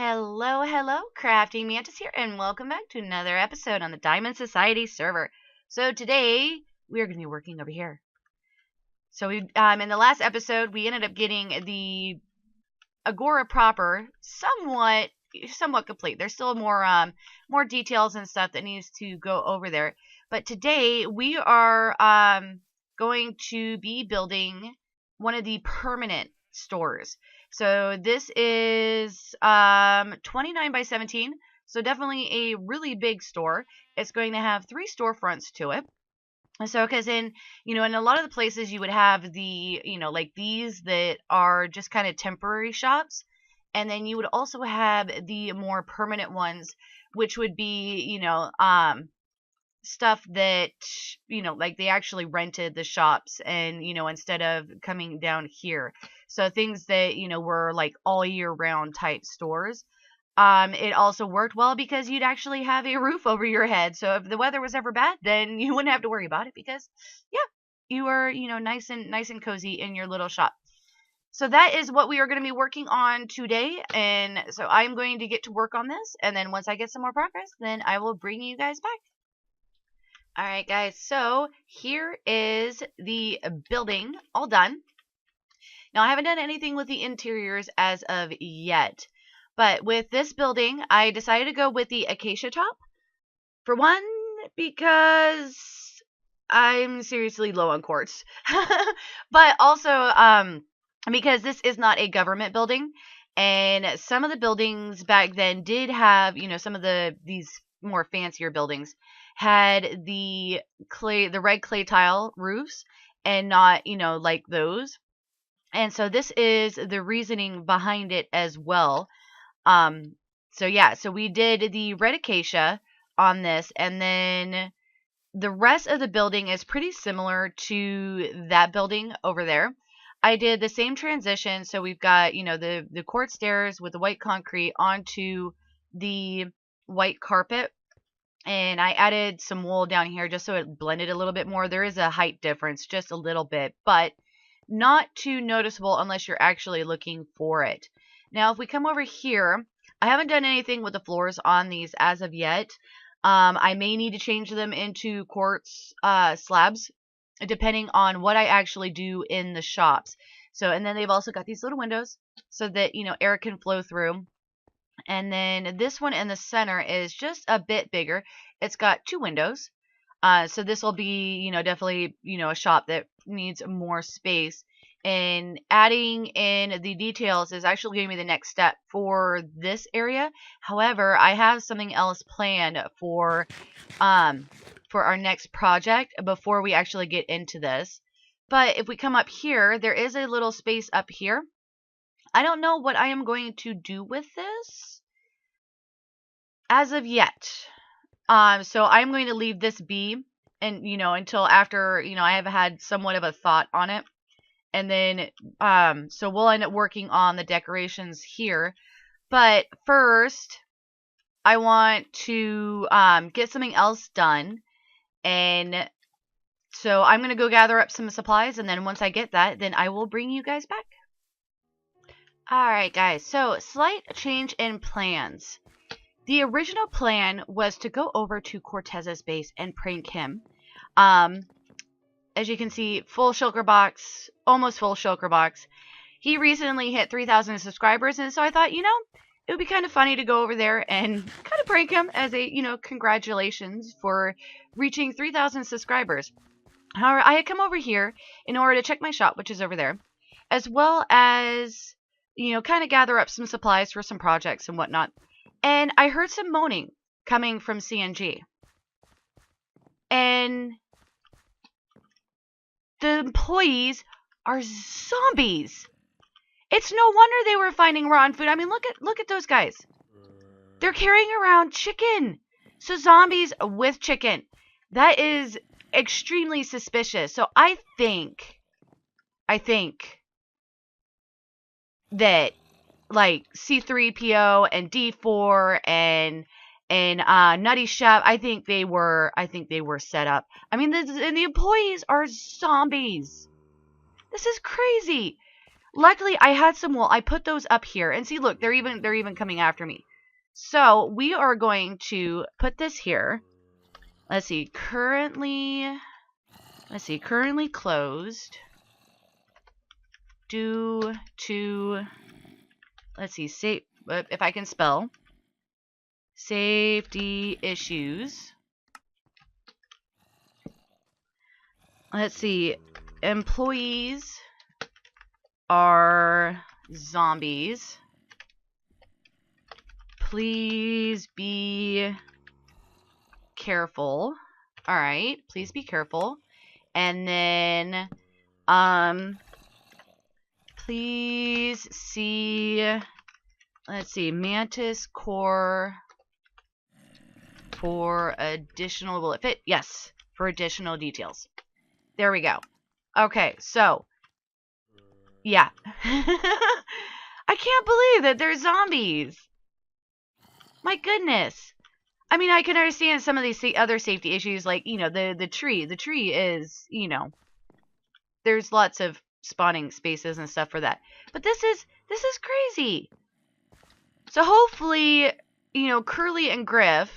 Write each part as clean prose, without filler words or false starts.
Hello, hello, CraftingMantis here, and welcome back to another episode on the Diamond Society server. So today, we are going to be working over here. So in the last episode, we ended up getting the Agora proper somewhat complete. There's still more details and stuff that needs to go over there. But today, we are going to be building one of the permanent stores. So this is 29 by 17, so definitely a really big store. It's going to have 3 storefronts to it. So, because in a lot of the places you would have the, like these that are just kind of temporary shops. And then you would also have the more permanent ones, which would be, stuff that, like they actually rented the shops and, instead of coming down here. So things that, were like all year round type stores. It also worked well because you'd actually have a roof over your head. So if the weather was ever bad, then you wouldn't have to worry about it because, yeah, you were, nice and cozy in your little shop. So that is what we are going to be working on today. And so I'm going to get to work on this. And then once I get some more progress, then I will bring you guys back. All right, guys. So here is the building all done. Now, I haven't done anything with the interiors as of yet. But with this building, I decided to go with the acacia top. For one, because I'm seriously low on quartz. But also because this is not a government building. And some of the buildings back then did have, some of these more fancier buildings had the red clay tile roofs and not, like those. And so this is the reasoning behind it as well. So we did the red acacia on this, and then the rest of the building is pretty similar to that building over there. I did the same transition, so we've got, the quartz stairs with the white concrete onto the white carpet, and I added some wool down here just so it blended a little bit more. There is a height difference, just a little bit, but not too noticeable unless you're actually looking for it. Now, if we come over here, I haven't done anything with the floors on these as of yet. I may need to change them into quartz slabs, depending on what I actually do in the shops. So, and then they've also got these little windows so that, air can flow through. And then this one in the center is just a bit bigger. It's got 2 windows. So this will be, definitely, a shop that needs more space. And adding in the details is actually going to be the next step for this area. However, I have something else planned for our next project before we actually get into this. But if we come up here, there is a little space up here. I don't know what I am going to do with this as of yet. So I'm going to leave this be and, until after, I have had somewhat of a thought on it. And then, so we'll end up working on the decorations here. But first, I want to get something else done. And so I'm going to go gather up some supplies. And then once I get that, then I will bring you guys back. All right, guys. So slight change in plans. The original plan was to go over to Cortez's base and prank him. As you can see, full shulker box, almost full shulker box. He recently hit 3,000 subscribers, and so I thought, it would be kind of funny to go over there and kind of prank him as a, congratulations for reaching 3,000 subscribers. However, I had come over here in order to check my shop, which is over there, as well as, kind of gather up some supplies for some projects and whatnot. And I heard some moaning coming from CNG. And the employees are zombies. It's no wonder they were finding rotten food. I mean, look at those guys. They're carrying around chicken. So zombies with chicken. That is extremely suspicious. So I think that like C3PO and D4 and Nutty Chef, I think they were set up. I mean, the employees are zombies. This is crazy. luckily I had some wool. I put those up here, and see, look, they're even coming after me. So we are going to put this here. Let's see, currently closed due to, let's see, if I can spell, safety issues. Let's see, employees are zombies. Please be careful. All right, please be careful. And then, please see, let's see, Mantis core for additional, will it fit? Yes, for additional details. There we go. Okay, so, yeah. I can't believe that they're zombies. My goodness. I mean, I can understand some of these other safety issues, like, you know, the tree. The tree is, you know, there's lots of spawning spaces and stuff for that. But this is crazy. So hopefully, you know, Curly and Griff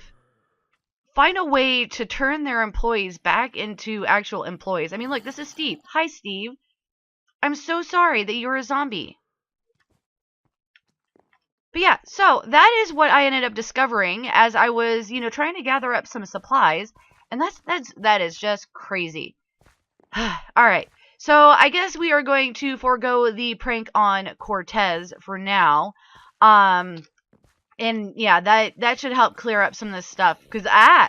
find a way to turn their employees back into actual employees. I mean, look, this is Steve. Hi, Steve. I'm so sorry that you're a zombie. But yeah, so that is what I ended up discovering as I was, you know, trying to gather up some supplies, and that is just crazy. All right, so I guess we are going to forego the prank on Cortez for now, and yeah, that should help clear up some of this stuff, because yeah,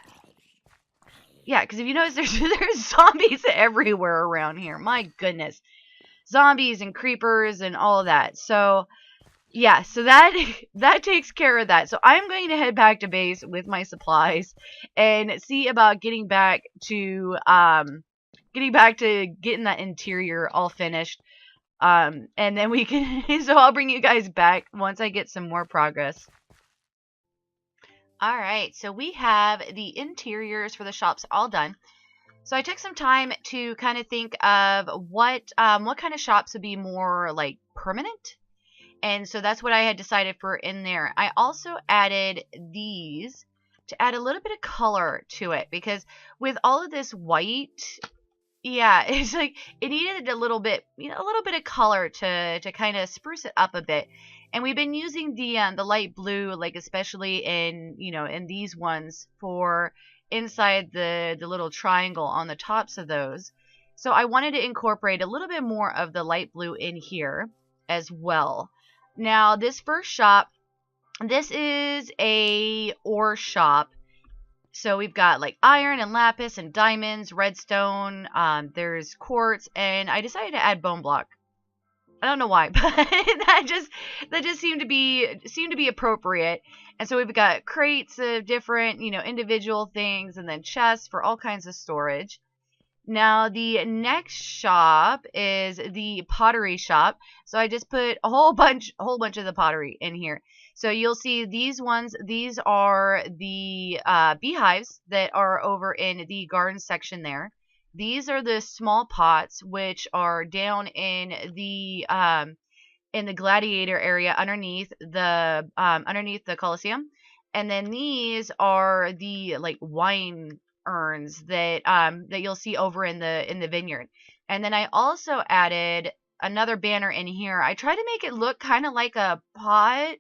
because if you notice, there's zombies everywhere around here. My goodness, zombies and creepers and all of that. So. Yeah, so that takes care of that. So I'm going to head back to base with my supplies and see about getting back to getting that interior all finished. And then we can so I'll bring you guys back once I get some more progress. All right, so we have the interiors for the shops all done. So I took some time to kind of think of what kind of shops would be more like permanent. And so that's what I had decided for in there. I also added these to add a little bit of color to it, because with all of this white, yeah, it's like it needed a little bit, you know, a little bit of color to kind of spruce it up a bit. And we've been using the light blue, like especially in, you know, in these ones for inside the little triangle on the tops of those. So I wanted to incorporate a little bit more of the light blue in here as well. Now, this first shop, this is a ore shop. So we've got like iron and lapis and diamonds, redstone, there's quartz, and I decided to add bone block. I don't know why, but that just seemed to be appropriate. And so we've got crates of different, you know, individual things, and then chests for all kinds of storage. Now, the next shop is the pottery shop. So I just put a whole bunch of the pottery in here. So you'll see these ones. These are the beehives that are over in the garden section there. These are the small pots, which are down in the gladiator area underneath the Colosseum. And then these are the like wine urns that you'll see over in the vineyard. And then I also added another banner in here. I tried to make it look kind of like a pot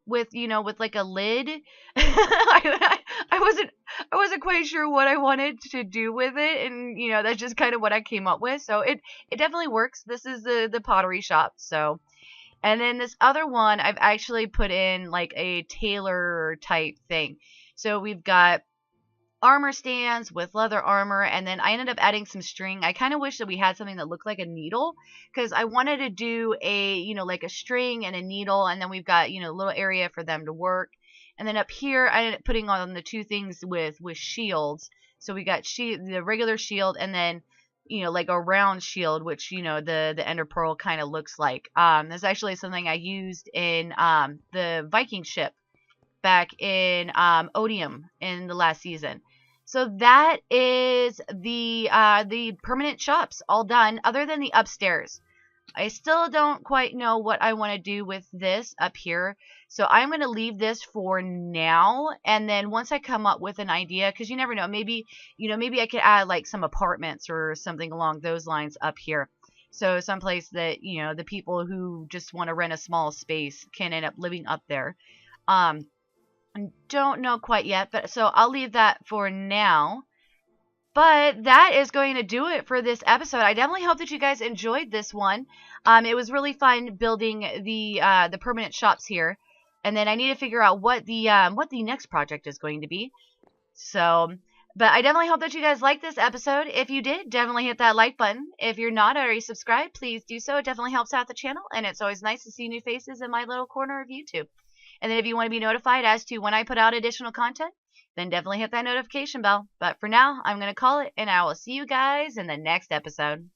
with, you know, with like a lid. I wasn't quite sure what I wanted to do with it, and you know, that's just kind of what I came up with. So it definitely works. This is the pottery shop. So, and then this other one I've actually put in like a tailor type thing. So we've got armor stands with leather armor, and then I ended up adding some string. I kind of wish that we had something that looked like a needle, because I wanted to do a, you know, like a string and a needle, and then we've got, you know, a little area for them to work. And then up here I ended up putting on the two things with shields. So we got the regular shield, and then, you know, like a round shield, which, you know, the ender pearl kind of looks like. That's actually something I used in the Viking ship back in Odium in the last season. So that is the permanent shops all done, other than the upstairs. I still don't quite know what I want to do with this up here. So I'm going to leave this for now. And then once I come up with an idea, because you never know, maybe, maybe I could add like some apartments or something along those lines up here. So someplace that, the people who just want to rent a small space can end up living up there. I don't know quite yet, but so I'll leave that for now. But that is going to do it for this episode. I definitely hope that you guys enjoyed this one. It was really fun building the permanent shops here, and then I need to figure out what the next project is going to be. So, but I definitely hope that you guys liked this episode. If you did, definitely hit that like button. If you're not already subscribed, please do so. It definitely helps out the channel, and it's always nice to see new faces in my little corner of YouTube. And then if you want to be notified as to when I put out additional content, then definitely hit that notification bell. But for now, I'm going to call it, and I will see you guys in the next episode.